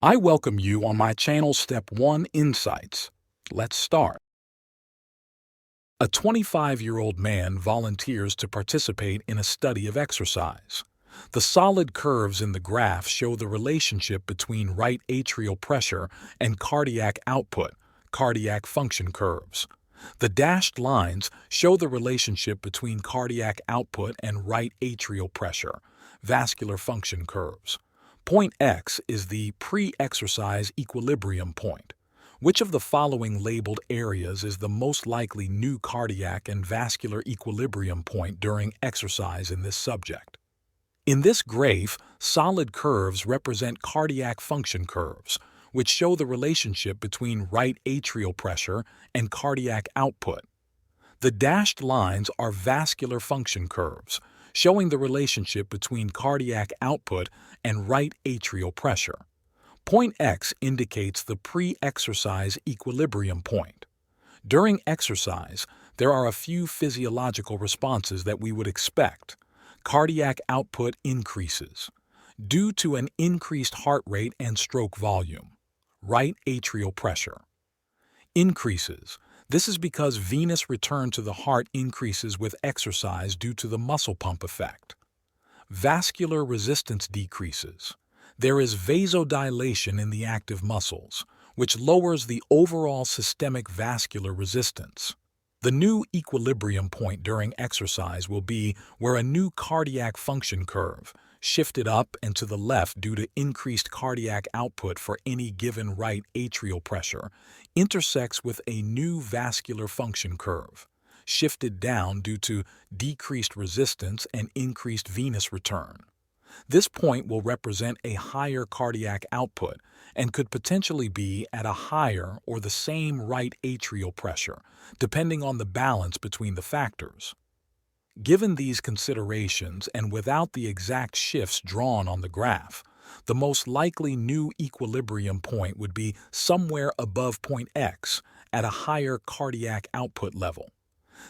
I welcome you on my channel Step 1 Insights. Let's start. A 25-year-old man volunteers to participate in a study of exercise. The solid curves in the graph show the relationship between right atrial pressure and cardiac output, cardiac function curves. The dashed lines show the relationship between cardiac output and right atrial pressure, vascular function curves. Point X is the pre-exercise equilibrium point. Which of the following labeled areas is the most likely new cardiac and vascular equilibrium point during exercise in this subject? In this graph, solid curves represent cardiac function curves, which show the relationship between right atrial pressure and cardiac output. The dashed lines are vascular function curves, showing the relationship between cardiac output and right atrial pressure. Point X indicates the pre-exercise equilibrium point. During exercise, there are a few physiological responses that we would expect. Cardiac output increases due to an increased heart rate and stroke volume. Right atrial pressure increases. This is because venous return to the heart increases with exercise due to the muscle pump effect. Vascular resistance decreases. There is vasodilation in the active muscles, which lowers the overall systemic vascular resistance. The new equilibrium point during exercise will be where a new cardiac function curve, shifted up and to the left due to increased cardiac output for any given right atrial pressure, intersects with a new vascular function curve, shifted down due to decreased resistance and increased venous return. This point will represent a higher cardiac output and could potentially be at a higher or the same right atrial pressure, depending on the balance between the factors. Given these considerations and without the exact shifts drawn on the graph, the most likely new equilibrium point would be somewhere above point X at a higher cardiac output level.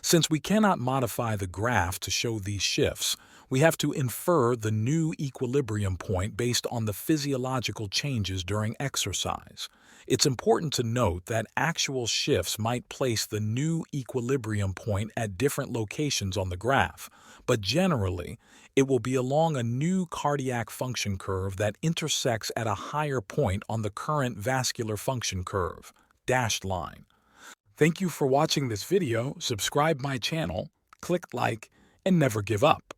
Since we cannot modify the graph to show these shifts, we have to infer the new equilibrium point based on the physiological changes during exercise. It's important to note that actual shifts might place the new equilibrium point at different locations on the graph, but generally, it will be along a new cardiac function curve that intersects at a higher point on the current vascular function curve, dashed line. Thank you for watching this video. Subscribe my channel, click like, and never give up.